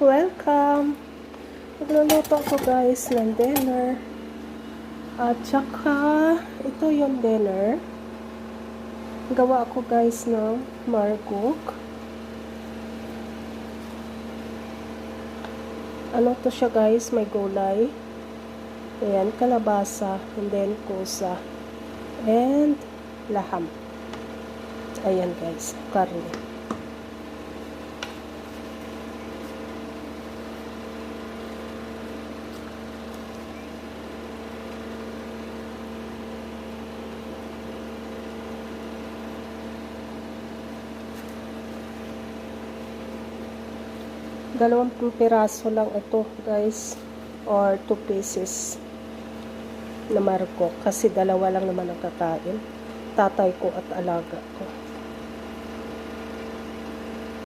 Welcome! Magluluto ako guys ng dinner. At saka, ito yung dinner. Gawa ako guys ng margok. Ano to siya guys? May gulay. Ayan, kalabasa. And then kusa. And laham. Ayan guys, karne. Dalawang piraso lang ito guys, or 2 pieces na margok kasi dalawa lang naman ang kakain, tatay ko at alaga ko.